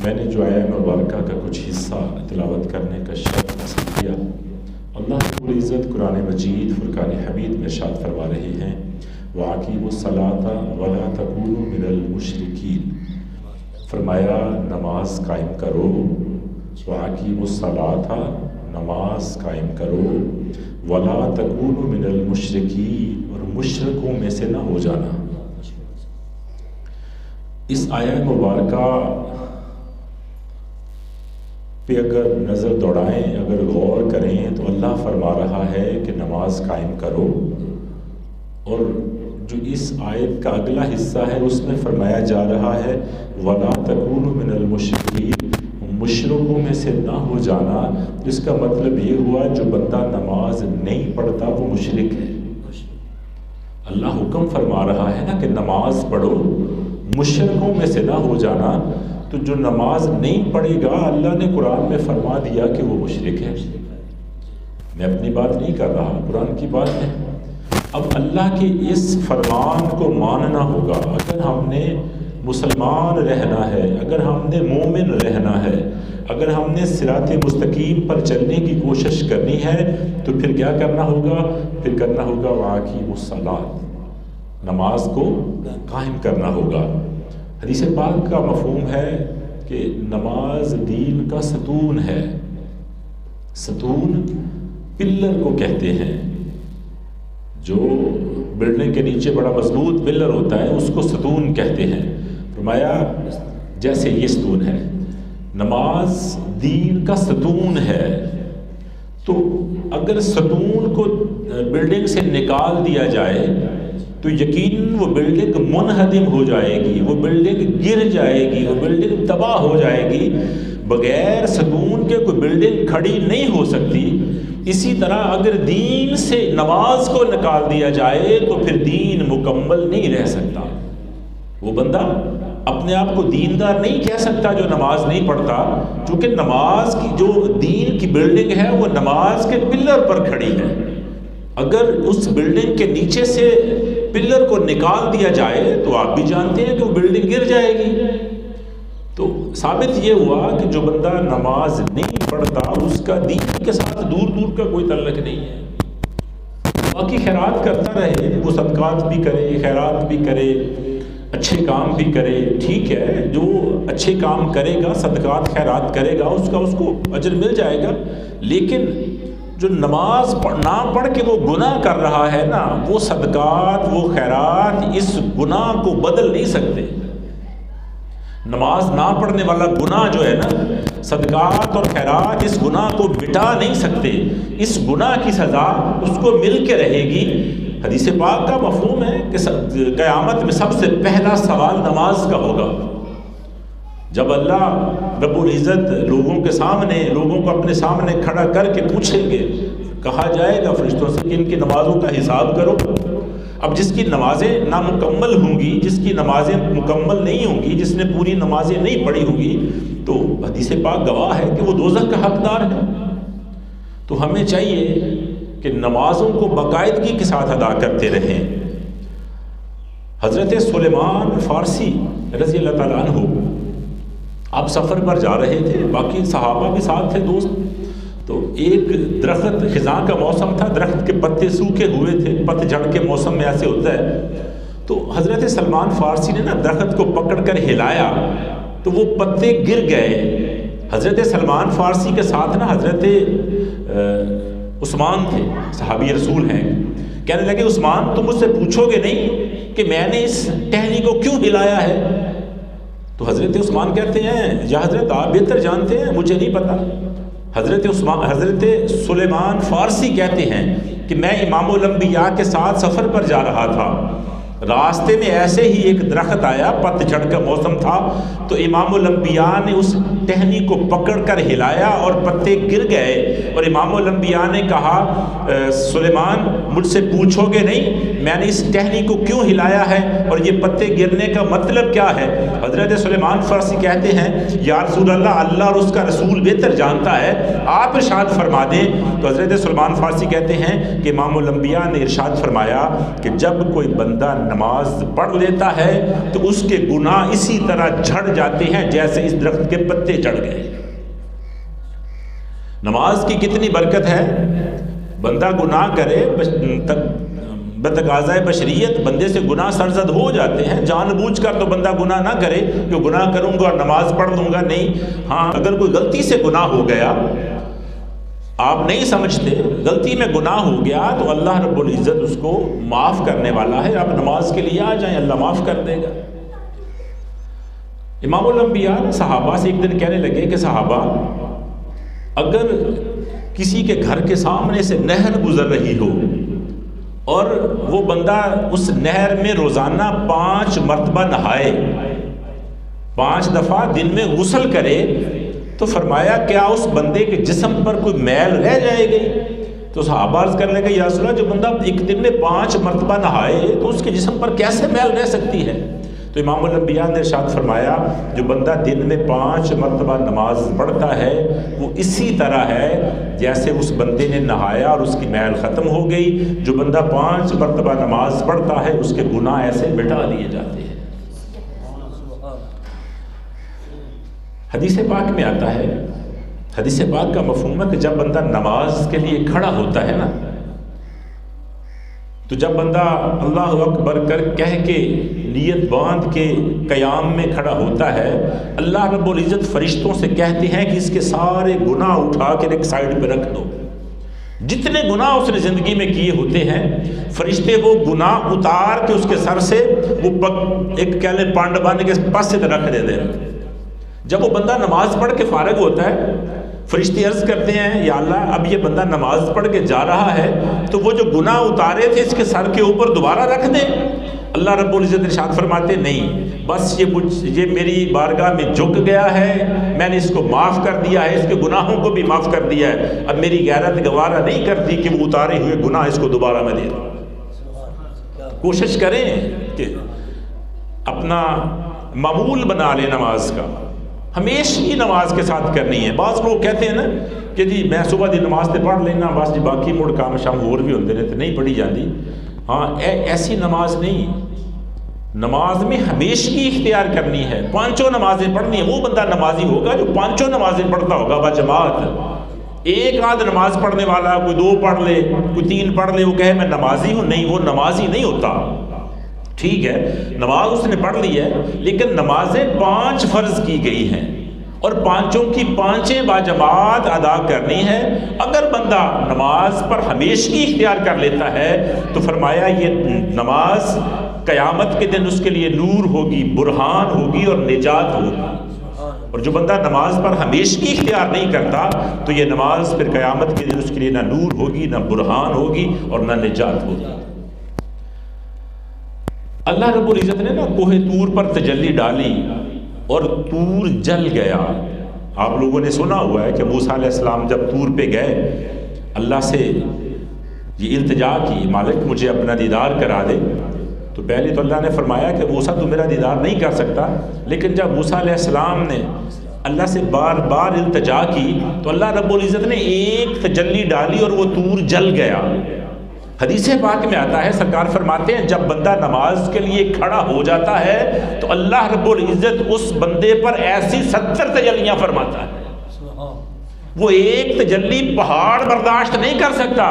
میں نے جو آیہ مبارکہ کا کچھ حصہ تلاوت کرنے کا شرف حاصل کیا، اللہ رب العزت قرآن مجید فرقان حمید میں ارشاد فرما رہے ہیں وَأَقِیمُوا الصَّلَاةَ وَلَا تَکُونُوا مِنَ الْمُشْرِکِینَ، فرمایا نماز قائم کرو، وَأَقِیمُوا الصَّلَاةَ نماز قائم کرو، وَلَا تَکُونُوا مِنَ الْمُشْرِکِینَ اور مشرکوں میں سے نہ ہو جانا۔ اس آیہ مبارکہ پہ اگر نظر دوڑائیں، اگر غور کریں تو اللہ فرما رہا ہے کہ نماز قائم کرو، اور جو اس آیت کا اگلا حصہ ہے اس میں فرمایا جا رہا ہے وَلَا تَکُونُوا مِنَ الْمُشْرِکِینَ، مشرکوں میں سے نہ ہو جانا۔ اس کا مطلب یہ ہوا جو بندہ نماز نہیں پڑھتا وہ مشرک ہے۔ اللہ حکم فرما رہا ہے نا کہ نماز پڑھو، مشرکوں میں سے نہ ہو جانا، تو جو نماز نہیں پڑھے گا اللہ نے قرآن میں فرما دیا کہ وہ مشرک ہے۔ میں اپنی بات نہیں کر رہا، قرآن کی بات ہے۔ اب اللہ کے اس فرمان کو ماننا ہوگا۔ اگر ہم نے مسلمان رہنا ہے، اگر ہم نے مومن رہنا ہے، اگر ہم نے صراط مستقیم پر چلنے کی کوشش کرنی ہے تو پھر کیا کرنا ہوگا؟ پھر کرنا ہوگا وَأَقِیمُوا الصَّلَاةَ، نماز کو قائم کرنا ہوگا۔ حدیث پاک کا مفہوم ہے کہ نماز دین کا ستون ہے۔ ستون پلر کو کہتے ہیں، جو بلڈنگ کے نیچے بڑا مضبوط پلر ہوتا ہے اس کو ستون کہتے ہیں۔ فرمایا جیسے یہ ستون ہے، نماز دین کا ستون ہے، تو اگر ستون کو بلڈنگ سے نکال دیا جائے تو یقیناً وہ بلڈنگ منہدم ہو جائے گی، وہ بلڈنگ گر جائے گی، وہ بلڈنگ تباہ ہو جائے گی۔ بغیر ستون کے کوئی بلڈنگ کھڑی نہیں ہو سکتی۔ اسی طرح اگر دین سے نماز کو نکال دیا جائے تو پھر دین مکمل نہیں رہ سکتا۔ وہ بندہ اپنے آپ کو دیندار نہیں کہہ سکتا جو نماز نہیں پڑھتا، چونکہ نماز کی جو دین کی بلڈنگ ہے وہ نماز کے پلر پر کھڑی ہے۔ اگر اس بلڈنگ کے نیچے سے پلر کو نکال دیا جائے تو آپ بھی جانتے ہیں کہ وہ بلڈنگ گر جائے گی۔ تو ثابت یہ ہوا کہ جو بندہ نماز نہیں پڑھتا اس کا دین کے ساتھ دور دور کا کوئی تعلق نہیں ہے۔ باقی خیرات کرتا رہے، وہ صدقات بھی کرے، خیرات بھی کرے، اچھے کام بھی کرے، ٹھیک ہے، جو اچھے کام کرے گا، صدقات خیرات کرے گا، اس کو اجر مل جائے گا۔ لیکن جو نماز نہ پڑھ کے وہ گناہ کر رہا ہے نا، وہ صدقات، وہ خیرات اس گناہ کو بدل نہیں سکتے۔ نماز نہ پڑھنے والا گناہ جو ہے نا، صدقات اور خیرات اس گناہ کو مٹا نہیں سکتے۔ اس گناہ کی سزا اس کو مل کے رہے گی۔ حدیث پاک کا مفہوم ہے کہ قیامت میں سب سے پہلا سوال نماز کا ہوگا۔ جب اللہ رب العزت لوگوں کے سامنے، لوگوں کو اپنے سامنے کھڑا کر کے پوچھیں گے، کہا جائے گا فرشتوں سے کہ ان کی نمازوں کا حساب کرو۔ اب جس کی نمازیں نامکمل ہوں گی، جس کی نمازیں مکمل نہیں ہوں گی، جس نے پوری نمازیں نہیں پڑھی ہوں گی، تو حدیث پاک گواہ ہے کہ وہ دوزخ کا حقدار ہے۔ تو ہمیں چاہیے کہ نمازوں کو باقاعدگی کے ساتھ ادا کرتے رہیں۔ حضرت سلیمان فارسی رضی اللہ تعالیٰ عنہ، آپ سفر پر جا رہے تھے، باقی صحابہ بھی ساتھ تھے، دوست، تو ایک درخت، خزاں کا موسم تھا، درخت کے پتے سوکھے ہوئے تھے، پت جھڑ کے موسم میں ایسے ہوتا ہے، تو حضرت سلمان فارسی نے نا درخت کو پکڑ کر ہلایا تو وہ پتے گر گئے۔ حضرت سلمان فارسی کے ساتھ نا حضرت عثمان تھے، صحابی رسول ہیں، کہنے لگے عثمان تم مجھ سے پوچھو گے نہیں کہ میں نے اس ٹہنی کو کیوں ہلایا ہے؟ تو حضرت عثمان کہتے ہیں یا حضرت آپ بہتر جانتے ہیں، مجھے نہیں پتا۔ حضرت سلیمان فارسی کہتے ہیں کہ میں امام الانبیاء کے ساتھ سفر پر جا رہا تھا، راستے میں ایسے ہی ایک درخت آیا، پت جھڑ کا موسم تھا، تو امام الانبیاء نے اس ٹہنی کو پکڑ کر ہلایا اور پتے گر گئے، اور امام الانبیاء نے کہا سلیمان مجھ سے پوچھو گے نہیں میں نے اس ٹہنی کو کیوں ہلایا ہے اور یہ پتے گرنے کا مطلب کیا ہے؟ حضرت سلیمان فارسی کہتے ہیں یا رسول اللہ، اللہ اور اس کا رسول بہتر جانتا ہے، آپ ارشاد فرما دیں۔ تو حضرت سلیمان فارسی کہتے ہیں کہ امام الانبیاء نے ارشاد فرمایا کہ جب کوئی بندہ نماز پڑھ لیتا ہے تو اس کے گناہ اسی طرح جھڑ جاتے ہیں جیسے اس درخت کے پتے جھڑ گئے۔ نماز کی کتنی برکت ہے، بندہ گناہ کرے بتقاضائے بشریت بندے سے گناہ سرزد ہو جاتے ہیں، جان بوجھ کر تو بندہ گناہ نہ کرے کہ گناہ کروں گا اور نماز پڑھ لوں گا، نہیں، ہاں اگر کوئی غلطی سے گناہ ہو گیا، آپ نہیں سمجھتے، غلطی میں گناہ ہو گیا تو اللہ رب العزت اس کو معاف کرنے والا ہے، آپ نماز کے لیے آ جائیں، اللہ معاف کر دے گا۔ امام الانبیاء صحابہ سے ایک دن کہنے لگے کہ صحابہ، اگر کسی کے گھر کے سامنے سے نہر گزر رہی ہو اور وہ بندہ اس نہر میں روزانہ 5 مرتبہ نہائے، 5 دفعہ دن میں غسل کرے، تو فرمایا کیا اس بندے کے جسم پر کوئی میل رہ جائے گی؟ تو صحابہ عرض کرنے لگے یا رسول اللہ، جو بندہ ایک دن میں 5 مرتبہ نہائے تو اس کے جسم پر کیسے میل رہ سکتی ہے؟ تو امام الانبیاء نے ارشاد فرمایا جو بندہ دن میں 5 مرتبہ نماز پڑھتا ہے وہ اسی طرح ہے جیسے اس بندے نے نہایا اور اس کی میل ختم ہو گئی۔ جو بندہ 5 مرتبہ نماز پڑھتا ہے اس کے گناہ ایسے مٹا دیے جاتے ہیں۔ حدیث پاک میں آتا ہے، حدیث پاک کا مفہوم ہے کہ جب بندہ نماز کے لیے کھڑا ہوتا ہے نا، تو جب بندہ اللہ اکبر کہہ کے نیت باندھ کے قیام میں کھڑا ہوتا ہے، اللہ رب العزت فرشتوں سے کہتے ہیں کہ اس کے سارے گناہ اٹھا کے ایک سائیڈ پہ رکھ دو۔ جتنے گناہ اس نے زندگی میں کیے ہوتے ہیں فرشتے وہ گناہ اتار کے اس کے سر سے وہ ایک کہہ لیں پانڈ باندھ کے پاس سے رکھ دے دیں۔ جب وہ بندہ نماز پڑھ کے فارغ ہوتا ہے فرشتے عرض کرتے ہیں یا اللہ اب یہ بندہ نماز پڑھ کے جا رہا ہے تو وہ جو گناہ اتارے تھے اس کے سر کے اوپر دوبارہ رکھ دیں۔ اللہ رب العزت ارشاد فرماتے نہیں، بس یہ میری بارگاہ میں جھک گیا ہے، میں نے اس کو معاف کر دیا ہے، اس کے گناہوں کو بھی معاف کر دیا ہے، اب میری غیرت گوارا نہیں کرتی کہ وہ اتارے ہوئے گناہ اس کو دوبارہ میں دے دوں۔ کوشش کریں کہ اپنا معمول بنا لیں نماز کا، ہمیشہ ہی نماز کے ساتھ کرنی ہے۔ بعض لوگ کہتے ہیں نا کہ جی میں صبح دی نماز تے پڑھ لینا بس جی باقی مڑ کام شام اور بھی ہوتے رہتے نہیں پڑھی جاتی۔ ہاں ایسی نماز نہیں، نماز میں ہمیشگی اختیار کرنی ہے، 5 نمازیں پڑھنی ہیں۔ وہ بندہ نمازی ہوگا جو 5 نمازیں پڑھتا ہوگا بجماعت۔ ایک آدھ نماز پڑھنے والا کوئی 2 پڑھ لے کوئی 3 پڑھ لے وہ کہے میں نمازی ہوں، نہیں، وہ نمازی نہیں ہوتا۔ ٹھیک ہے نماز اس نے پڑھ لی ہے لیکن نمازیں 5 فرض کی گئی ہیں اور 5 کی 5 باجماعت ادا کرنی ہے۔ اگر بندہ نماز پر ہمیشگی اختیار کر لیتا ہے تو فرمایا یہ نماز قیامت کے دن اس کے لیے نور ہوگی، برہان ہوگی اور نجات ہوگی۔ اور جو بندہ نماز پر ہمیشگی اختیار نہیں کرتا تو یہ نماز پھر قیامت کے دن اس کے لیے نہ نور ہوگی، نہ برہان ہوگی اور نہ نجات ہوگی۔ اللہ رب العزت نے نا کوہ طور پر تجلی ڈالی اور طور جل گیا۔ آپ لوگوں نے سنا ہوا ہے کہ موسیٰ علیہ السلام جب طور پہ گئے اللہ سے یہ التجا کی مالک مجھے اپنا دیدار کرا دے، تو پہلے تو اللہ نے فرمایا کہ موسیٰ تو میرا دیدار نہیں کر سکتا، لیکن جب موسیٰ علیہ السلام نے اللہ سے بار بار التجا کی تو اللہ رب العزت نے ایک تجلی ڈالی اور وہ طور جل گیا۔ حدیث پاک میں آتا ہے سرکار فرماتے ہیں جب بندہ نماز کے لیے کھڑا ہو جاتا ہے تو اللہ رب العزت اس بندے پر ایسی 70 تجلیاں فرماتا ہے۔ وہ ایک تجلی پہاڑ برداشت نہیں کر سکتا،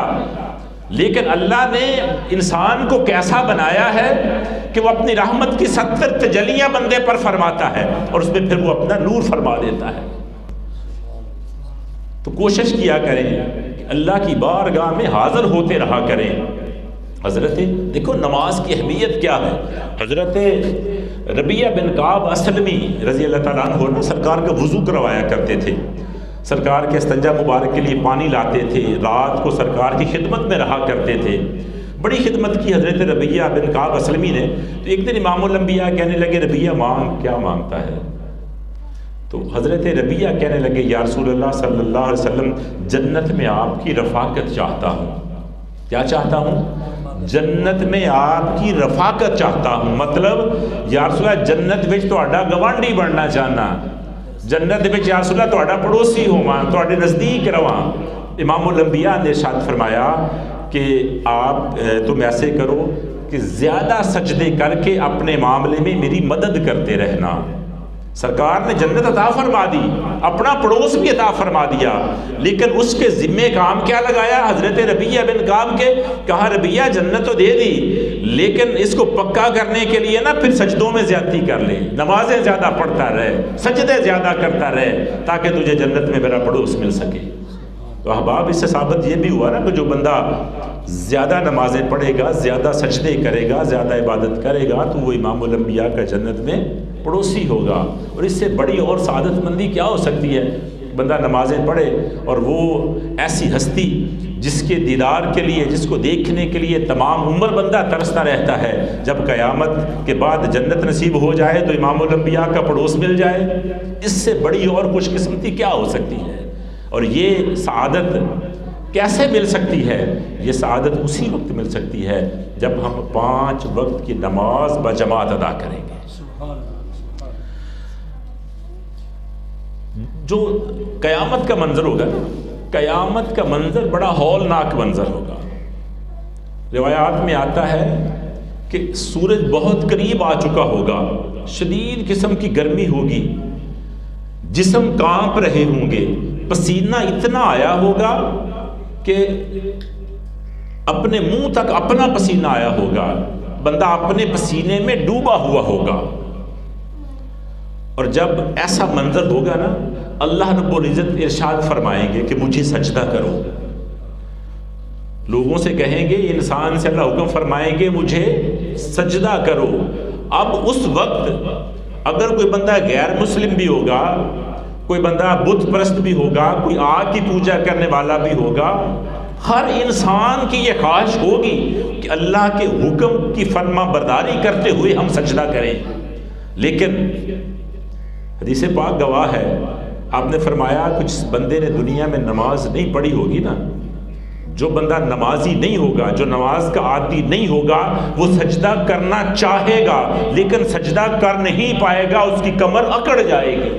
لیکن اللہ نے انسان کو کیسا بنایا ہے کہ وہ اپنی رحمت کی 70 تجلیاں بندے پر فرماتا ہے اور اس میں پھر وہ اپنا نور فرما دیتا ہے۔ تو کوشش کیا کریں اللہ کی بارگاہ میں حاضر ہوتے رہا کریں۔ حضرت دیکھو نماز کی اہمیت کیا ہے۔ حضرت ربیعہ بن کعب اسلمی رضی اللہ تعالیٰ عنہ نا سرکار کا وضو کروایا کرتے تھے، سرکار کے استنجا مبارک کے لیے پانی لاتے تھے، رات کو سرکار کی خدمت میں رہا کرتے تھے، بڑی خدمت کی حضرت ربیعہ بن کعب اسلمی نے۔ تو ایک دن امام الانبیاء کہنے لگے ربیعہ مانگ، کیا مانگتا ہے؟ تو حضرت ربیعہ کہنے لگے یا رسول اللہ صلی اللہ علیہ وسلم جنت میں آپ کی رفاقت چاہتا ہوں۔ کیا چاہتا ہوں؟ جنت میں آپ کی رفاقت چاہتا ہوں، مطلب یا رسول اللہ جنت وچ تہاڈا گوانڈی بننا چاہنا، جنت وچ یا رسول اللہ تہاڈا پڑوسی ہوواں، تہاڈے نزدیک رواں۔ امام الانبیاء نے ارشاد فرمایا کہ آپ تم ایسے کرو کہ زیادہ سجدے کر کے اپنے معاملے میں میری مدد کرتے رہنا۔ سرکار نے جنت عطا فرما دی، اپنا پڑوس بھی عطا فرما دیا، لیکن اس کے ذمے کام کیا لگایا حضرت ربیعہ بن کعب کے؟ کہا ربیعہ جنت تو دے دی، لیکن اس کو پکا کرنے کے لیے نا پھر سجدوں میں زیادتی کر لے، نمازیں زیادہ پڑھتا رہے، سجدے زیادہ کرتا رہے، تاکہ تجھے جنت میں میرا پڑوس مل سکے۔ تو احباب اس سے ثابت یہ بھی ہوا نا کہ جو بندہ زیادہ نمازیں پڑھے گا، زیادہ سجدے کرے گا، زیادہ عبادت کرے گا، تو وہ امام الانبیاء کا جنت میں پڑوسی ہوگا۔ اور اس سے بڑی اور سعادت مندی کیا ہو سکتی ہے؟ بندہ نمازیں پڑھے اور وہ ایسی ہستی جس کے دیدار کے لیے، جس کو دیکھنے کے لیے تمام عمر بندہ ترستا رہتا ہے، جب قیامت کے بعد جنت نصیب ہو جائے تو امام الانبیاء کا پڑوس مل جائے، اس سے بڑی اور خوش قسمتی کیا ہو سکتی ہے؟ اور یہ سعادت کیسے مل سکتی ہے؟ یہ سعادت اسی وقت مل سکتی ہے جب ہم 5 وقت کی نماز بجماعت ادا کریں گے۔ جو قیامت کا منظر ہوگا، قیامت کا منظر بڑا ہولناک منظر ہوگا۔ روایات میں آتا ہے کہ سورج بہت قریب آ چکا ہوگا، شدید قسم کی گرمی ہوگی، جسم کانپ رہے ہوں گے، پسینہ اتنا آیا ہوگا کہ اپنے منہ تک اپنا پسینہ آیا ہوگا، بندہ اپنے پسینے میں ڈوبا ہوا ہوگا۔ اور جب ایسا منظر ہوگا نا، اللہ رب العزت ارشاد فرمائیں گے کہ مجھے سجدہ کرو۔ لوگوں سے کہیں گے، انسان سے اللہ حکم فرمائیں گے مجھے سجدہ کرو۔ اب اس وقت اگر کوئی بندہ غیر مسلم بھی ہوگا، کوئی بندہ بت پرست بھی ہوگا، کوئی آگ کی پوجا کرنے والا بھی ہوگا، ہر انسان کی یہ خواہش ہوگی کہ اللہ کے حکم کی فرما برداری کرتے ہوئے ہم سجدہ کریں۔ لیکن حدیث پاک گواہ ہے، آپ نے فرمایا کچھ بندے نے دنیا میں نماز نہیں پڑھی ہوگی نا، جو بندہ نمازی نہیں ہوگا، جو نماز کا عادی نہیں ہوگا، وہ سجدہ کرنا چاہے گا لیکن سجدہ کر نہیں پائے گا، اس کی کمر اکڑ جائے گی۔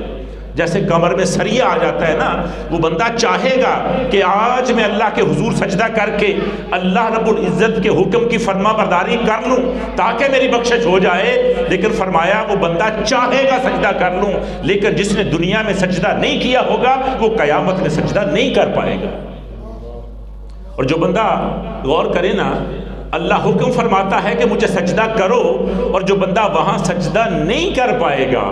جیسے کمر میں سریا آ جاتا ہے نا، وہ بندہ چاہے گا کہ آج میں اللہ کے حضور سجدہ کر کے اللہ رب العزت کے حکم کی فرما برداری کر لوں تاکہ میری بخشش ہو جائے، لیکن فرمایا وہ بندہ چاہے گا سجدہ کر لوں، لیکن جس نے دنیا میں سجدہ نہیں کیا ہوگا وہ قیامت میں سجدہ نہیں کر پائے گا۔ اور جو بندہ غور کرے نا، اللہ حکم فرماتا ہے کہ مجھے سجدہ کرو، اور جو بندہ وہاں سجدہ نہیں کر پائے گا،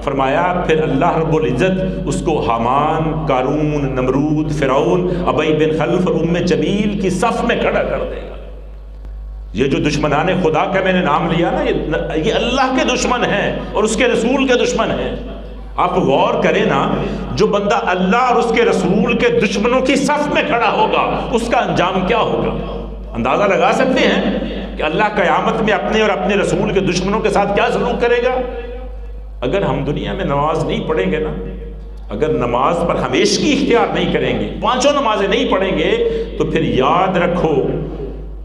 فرمایا پھر اللہ رب العزت اس کو حامان، قارون، نمرود، فرعون، ابی بن خلف اور ام جمیل کی صف میں کھڑا کر دے گا۔ یہ جو دشمنان خدا کا میں نے نام لیا نا، یہ اللہ کے دشمن ہیں اور اس کے رسول کے دشمن ہیں۔ آپ غور کریں نا، جو بندہ اللہ اور اس کے رسول کے دشمنوں کی صف میں کھڑا ہوگا اس کا انجام کیا ہوگا؟ اندازہ لگا سکتے ہیں کہ اللہ قیامت میں اپنے اور اپنے رسول کے دشمنوں کے ساتھ کیا سلوک کرے گا؟ اگر ہم دنیا میں نماز نہیں پڑھیں گے نا، اگر نماز پر ہمیشگی اختیار نہیں کریں گے، 5 نمازیں نہیں پڑھیں گے، تو پھر یاد رکھو،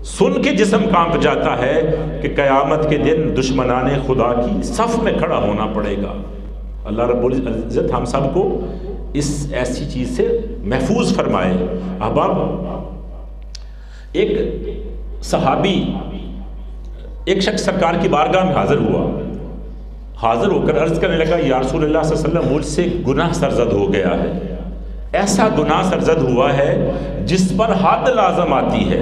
سن کے جسم کانپ جاتا ہے کہ قیامت کے دن دشمنان خدا کی صف میں کھڑا ہونا پڑے گا۔ اللہ رب العزت ہم سب کو اس ایسی چیز سے محفوظ فرمائے۔ احباب، ایک صحابی، ایک شخص سرکار کی بارگاہ میں حاضر ہوا، حاضر ہو کر عرض کرنے لگا، یا رسول اللہ صلی اللہ علیہ وسلم، مجھ سے گناہ سرزد ہو گیا ہے، ایسا گناہ سرزد ہوا ہے جس پر حد لازم آتی ہے۔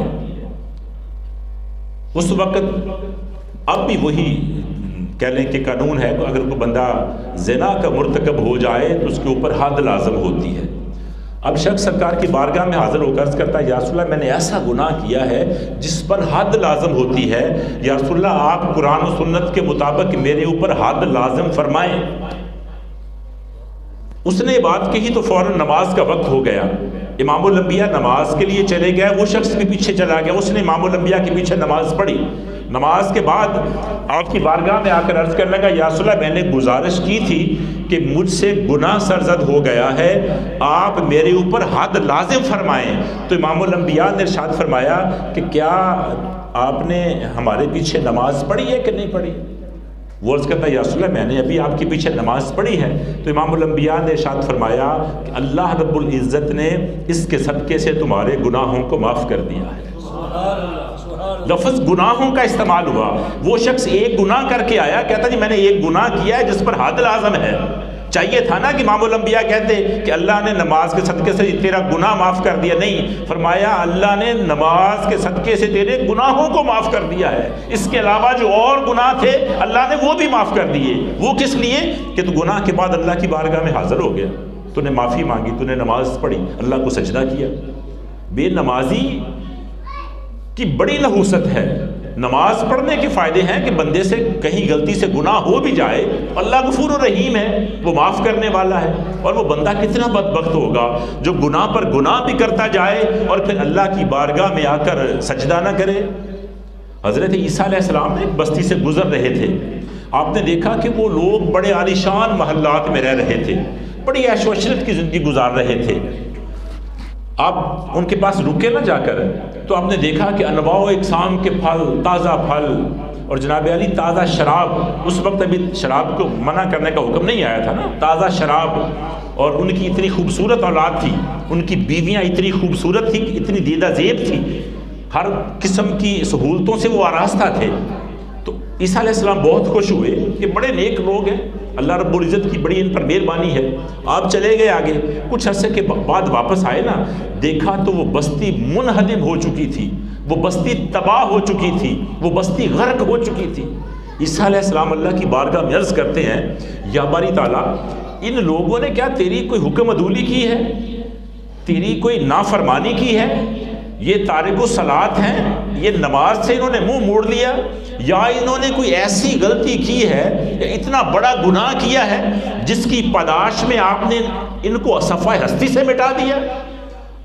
اس وقت اب بھی وہی کہہ لیں کہ قانون ہے، اگر کوئی بندہ زنا کا مرتکب ہو جائے تو اس کے اوپر حد لازم ہوتی ہے۔ اب شخص سرکار کی بارگاہ میں حاضر ہو کر عرض کرتا ہے، یا رسول اللہ میں نے ایسا گناہ کیا ہے جس پر حد لازم ہوتی ہے، یا رسول اللہ آپ قرآن و سنت کے مطابق میرے اوپر حد لازم فرمائیں۔ اس نے بات کہی تو فوراً نماز کا وقت ہو گیا، امام الانبیاء نماز کے لیے چلے گئے، وہ شخص بھی پیچھے چلا گیا، اس نے امام الانبیاء کے پیچھے نماز پڑھی۔ نماز کے بعد آپ کی بارگاہ میں آ کر عرض کرنے لگا، یا رسول اللہ میں نے گزارش کی تھی کہ مجھ سے گناہ سرزد ہو گیا ہے، آپ میرے اوپر حد لازم فرمائیں۔ تو امام الانبیاء نے ارشاد فرمایا کہ کیا آپ نے ہمارے پیچھے نماز پڑھی ہے کہ نہیں پڑھی؟ وہ عرض کرتا ہے، یا رسول اللہ میں نے ابھی آپ کے پیچھے نماز پڑھی ہے۔ تو امام الانبیاء نے ارشاد فرمایا کہ اللہ رب العزت نے اس کے صدقے سے تمہارے گناہوں کو معاف کر دیا ہے۔ لفظ گناہوں کا استعمال ہوا. وہ شخص ایک گناہ کر کے آیا, کہتا جی میں نے ایک گناہ کیا ہے جس پر حد لازم ہے. چاہیے تھا نا کہ امام الانبیاء کہتے کہ اللہ نے نماز کے صدقے سے تیرا گناہ معاف کر دیا. نہیں, فرمایا اللہ نے نماز کے صدقے سے تیرے گناہوں کو معاف کر دیا ہے, اس کے علاوہ جو اور گناہ تھے اللہ نے وہ بھی معاف کر دیے. وہ کس لیے کہ تو گناہ کے بعد اللہ کی بارگاہ میں حاضر ہو گیا, تو نے معافی مانگی, تو نے نماز پڑھی, اللہ کو سجدہ کیا. بے نمازی کی بڑی نحوست ہے. نماز پڑھنے کے فائدے ہیں کہ بندے سے کہیں غلطی سے گناہ ہو بھی جائے, اللہ غفور و رحیم ہے, وہ معاف کرنے والا ہے. اور وہ بندہ کتنا بدبخت ہوگا جو گناہ پر گناہ بھی کرتا جائے اور پھر اللہ کی بارگاہ میں آ کر سجدہ نہ کرے. حضرت عیسیٰ علیہ السلام ایک بستی سے گزر رہے تھے. آپ نے دیکھا کہ وہ لوگ بڑے عالیشان محلات میں رہ رہے تھے, بڑی عیش و عشرت کی زندگی گزار رہے تھے. آپ ان کے پاس رکے نہ جا کر, تو آپ نے دیکھا کہ انواع و اقسام کے پھل, تازہ پھل اور جناب علی تازہ شراب. اس وقت ابھی شراب کو منع کرنے کا حکم نہیں آیا تھا نا. تازہ شراب, اور ان کی اتنی خوبصورت اولاد تھی, ان کی بیویاں اتنی خوبصورت تھی, اتنی دیدہ زیب تھی, ہر قسم کی سہولتوں سے وہ آراستہ تھے. تو عیسیٰ علیہ السلام بہت خوش ہوئے کہ بڑے نیک لوگ ہیں, اللہ رب العزت کی بڑی ان پر مہربانی ہے. آپ چلے گئے آگے, کچھ عرصے کے بعد واپس آئے نا, دیکھا تو وہ بستی منہدم ہو چکی تھی, وہ بستی تباہ ہو چکی تھی, وہ بستی غرق ہو چکی تھی. عیسیٰ علیہ السلام اللہ کی بارگاہ میں عرض کرتے ہیں, یا باری تعالیٰ ان لوگوں نے کیا تیری کوئی حکم عدولی کی ہے, تیری کوئی نافرمانی کی ہے؟ یہ تارک الصلاۃ ہیں, یہ نماز سے انہوں نے منہ موڑ لیا, یا انہوں نے کوئی ایسی غلطی کی ہے یا اتنا بڑا گناہ کیا ہے جس کی پاداش میں آپ نے ان کو صفحہ ہستی سے مٹا دیا؟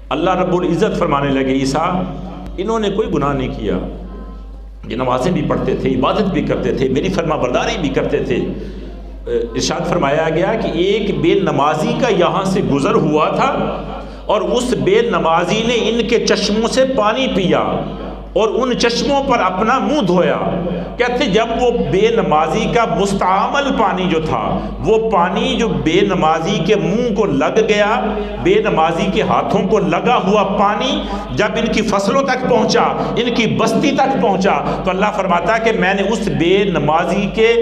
اللہ رب العزت فرمانے لگے, عیسیٰ انہوں نے کوئی گناہ نہیں کیا, یہ نمازیں بھی پڑھتے تھے, عبادت بھی کرتے تھے, میری فرما برداری بھی کرتے تھے. ارشاد فرمایا گیا کہ ایک بے نمازی کا یہاں سے گزر ہوا تھا اور اس بے نمازی نے ان کے چشموں سے پانی پیا اور ان چشموں پر اپنا منہ دھویا. کہتے جب وہ بے نمازی کا مستعمل پانی جو تھا, وہ پانی جو بے نمازی کے منہ کو لگ گیا, بے نمازی کے ہاتھوں کو لگا ہوا پانی جب ان کی فصلوں تک پہنچا, ان کی بستی تک پہنچا, تو اللہ فرماتا ہے کہ میں نے اس بے نمازی کے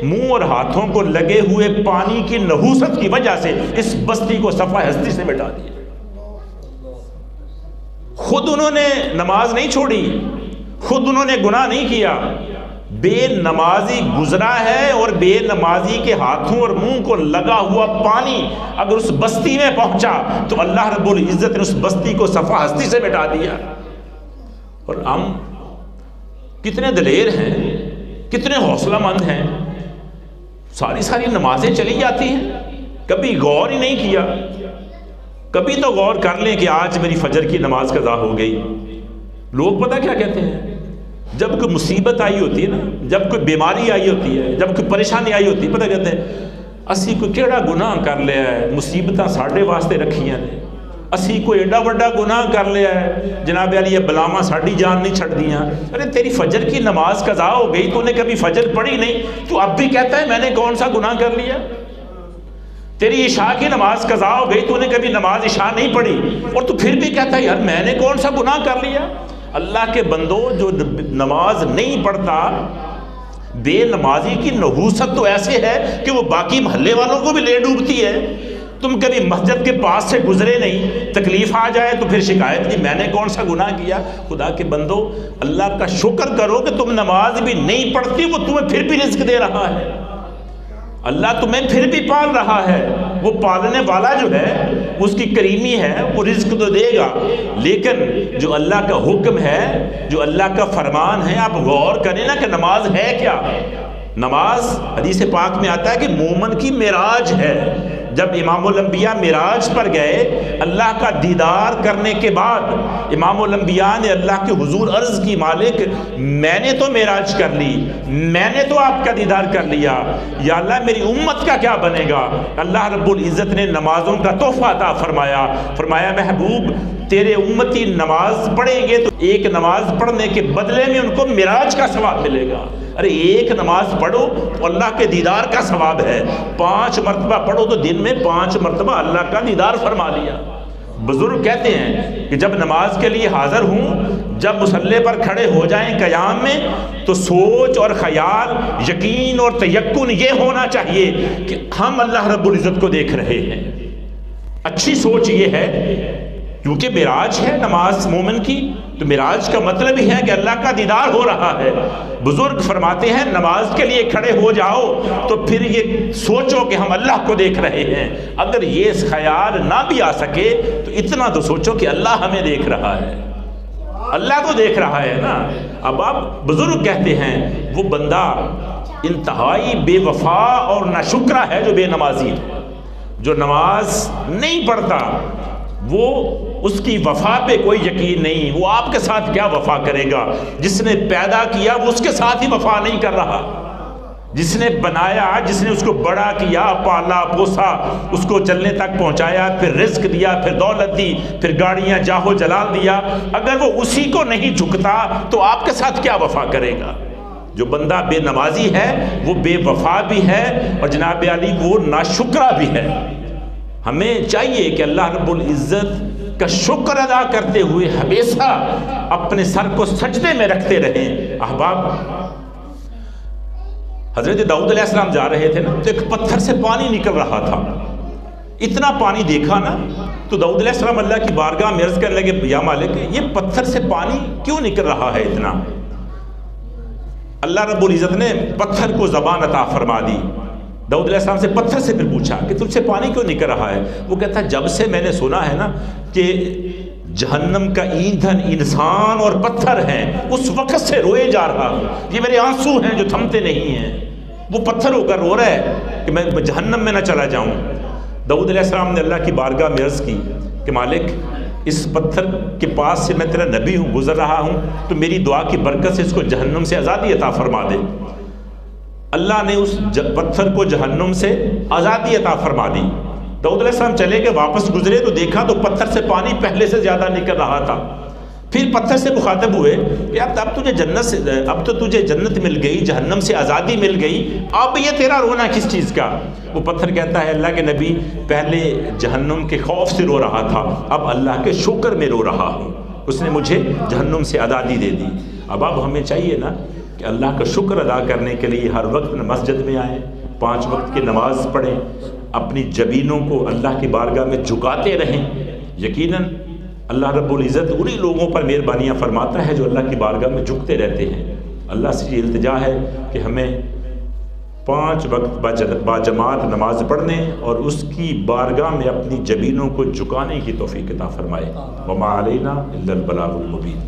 منہ اور ہاتھوں کو لگے ہوئے پانی کی نحوست کی وجہ سے اس بستی کو صفحہ ہستی سے مٹا دیا. خود انہوں نے نماز نہیں چھوڑی, خود انہوں نے گناہ نہیں کیا, بے نمازی گزرا ہے اور بے نمازی کے ہاتھوں اور منہ کو لگا ہوا پانی اگر اس بستی میں پہنچا تو اللہ رب العزت نے اس بستی کو صفحہ ہستی سے مٹا دیا. اور ہم کتنے دلیر ہیں, کتنے حوصلہ مند ہیں, ساری نمازیں چلی جاتی ہیں, کبھی غور ہی نہیں کیا. کبھی تو غور کر لیں کہ آج میری فجر کی نماز قضا ہو گئی. لوگ پتہ کیا کہتے ہیں, جب کوئی مصیبت آئی ہوتی ہے نا, جب کوئی بیماری آئی ہوتی ہے, جب کوئی پریشانی آئی ہوتی ہے, پتہ کہتے ہیں اسی کوئی کیڑا گناہ کر لیا ہے, مصیبتاں ساڈے واسطے رکھیاں نے, اسی کوئی ایڈا بڑا گناہ کر لیا ہے, جناب علی یہ بلاواں ساڈی جان نہیں چھڑ دیاں. ارے تیری فجر کی نماز قضا ہو گئی, تو نے کبھی فجر پڑھی نہیں, تو اب بھی کہتا ہے میں نے کون سا گناہ کر لیا. تیری عشاء کی نماز قضا ہو گئی, تو نے کبھی نماز عشاء نہیں پڑھی, اور تو پھر بھی کہتا ہے یار میں نے کون سا گناہ کر لیا. اللہ کے بندو, جو نماز نہیں پڑھتا, بے نمازی کی نحوست تو ایسے ہے کہ وہ باقی محلے والوں کو بھی لے ڈوبتی ہے. تم کبھی مسجد کے پاس سے گزرے نہیں, تکلیف آ جائے تو پھر شکایت کی میں نے کون سا گناہ کیا. خدا کے بندو, اللہ کا شکر کرو کہ تم نماز بھی نہیں پڑھتی, وہ تمہیں پھر بھی رزق دے رہا ہے. اللہ تمہیں پھر بھی پال رہا ہے. وہ پالنے والا جو ہے اس کی کریمی ہے, وہ رزق تو دے گا, لیکن جو اللہ کا حکم ہے, جو اللہ کا فرمان ہے, آپ غور کریں نا کہ نماز ہے کیا. نماز حدیث پاک میں آتا ہے کہ مومن کی معراج ہے. جب امام الانبیاء معراج پر گئے, اللہ کا دیدار کرنے کے بعد امام الانبیاء نے اللہ کے حضور عرض کی, مالک میں نے تو معراج کر لی, میں نے تو آپ کا دیدار کر لیا, یا اللہ میری امت کا کیا بنے گا. اللہ رب العزت نے نمازوں کا تحفہ عطا فرمایا, فرمایا محبوب تیرے امتی نماز پڑھیں گے تو ایک نماز پڑھنے کے بدلے میں ان کو معراج کا ثواب ملے گا. ارے ایک نماز پڑھو تو اللہ کے دیدار کا ثواب ہے, 5 مرتبہ پڑھو تو دن میں 5 مرتبہ اللہ کا دیدار فرما لیا. بزرگ کہتے ہیں کہ جب نماز کے لیے حاضر ہوں، جب مصلی پر کھڑے ہو جائیں قیام میں، تو سوچ اور خیال، یقین اور تیقن یہ ہونا چاہیے کہ ہم اللہ رب العزت کو دیکھ رہے ہیں۔ اچھی سوچ یہ ہے، کیونکہ معراج ہے نماز مومن کی، تو معراج کا مطلب ہی ہے کہ اللہ کا دیدار ہو رہا ہے۔ بزرگ فرماتے ہیں نماز کے لیے کھڑے ہو جاؤ تو پھر یہ سوچو کہ ہم اللہ کو دیکھ رہے ہیں۔ اگر یہ خیال نہ بھی آ سکے تو اتنا تو سوچو کہ اللہ ہمیں دیکھ رہا ہے، اللہ تو دیکھ رہا ہے نا۔ اب آپ بزرگ کہتے ہیں وہ بندہ انتہائی بے وفا اور ناشکرا ہے جو بے نمازی ہے، جو نماز نہیں پڑھتا، وہ اس کی وفا پہ کوئی یقین نہیں، وہ آپ کے ساتھ کیا وفا کرے گا؟ جس نے پیدا کیا وہ اس کے ساتھ ہی وفا نہیں کر رہا، جس نے بنایا، جس نے اس کو بڑا کیا، پالا پوسا، اس کو چلنے تک پہنچایا، پھر رزق دیا، پھر دولت دی، پھر گاڑیاں جاہو جلال دیا، اگر وہ اسی کو نہیں جھکتا تو آپ کے ساتھ کیا وفا کرے گا؟ جو بندہ بے نمازی ہے وہ بے وفا بھی ہے اور جناب علی وہ ناشکرا بھی ہے۔ ہمیں چاہیے کہ اللہ رب العزت کا شکر ادا کرتے ہوئے ہمیشہ اپنے سر کو سجدے میں رکھتے رہیں۔ احباب، حضرت داؤد علیہ السلام جا رہے تھے نا، تو ایک پتھر سے پانی نکل رہا تھا۔ اتنا پانی دیکھا نا تو داؤد علیہ السلام اللہ کی بارگاہ میں عرض کرنے لگے، یا مالک یہ پتھر سے پانی کیوں نکل رہا ہے اتنا؟ اللہ رب العزت نے پتھر کو زبان عطا فرما دی۔ داؤد علیہ السلام سے پتھر سے پھر پوچھا کہ تجھ سے پانی کیوں نکل رہا ہے؟ وہ کہتا ہے جب سے میں نے سنا ہے نا کہ جہنم کا ایندھن انسان اور پتھر ہیں، اس وقت سے روئے جا رہا ہوں، یہ میرے آنسو ہیں جو تھمتے نہیں ہیں۔ وہ پتھر ہو کر رو رہا ہے کہ میں جہنم میں نہ چلا جاؤں۔ داؤد علیہ السلام نے اللہ کی بارگاہ میں عرض کی کہ مالک اس پتھر کے پاس سے میں تیرا نبی ہوں، گزر رہا ہوں، تو میری دعا کی برکت سے اس کو جہنم سے آزادی عطا فرما دے۔ اللہ نے اس پتھر کو جہنم سے آزادی عطا فرما دی۔ داؤد علیہ السلام چلے گئے، واپس گزرے تو دیکھا تو پتھر سے پانی پہلے سے زیادہ نکل رہا تھا۔ پھر پتھر سے مخاطب ہوئے کہ اب تو تجھے جنت مل گئی، جہنم سے آزادی مل گئی، اب یہ تیرا رونا کس چیز کا؟ وہ پتھر کہتا ہے اللہ کے نبی پہلے جہنم کے خوف سے رو رہا تھا، اب اللہ کے شکر میں رو رہا ہوں، اس نے مجھے جہنم سے آزادی دے دی۔ اب ہمیں چاہیے نا کہ اللہ کا شکر ادا کرنے کے لیے ہر وقت مسجد میں آئیں، 5 وقت کی نماز پڑھیں، اپنی جبینوں کو اللہ کی بارگاہ میں جھکاتے رہیں۔ یقیناً اللہ رب العزت انہی لوگوں پر مہربانیاں فرماتا ہے جو اللہ کی بارگاہ میں جھکتے رہتے ہیں۔ اللہ سے یہ التجا ہے کہ ہمیں 5 وقت باجماعت نماز پڑھنے اور اس کی بارگاہ میں اپنی جبینوں کو جھکانے کی توفیق عطا فرمائے۔ وما علینا الا البلاغ المبین۔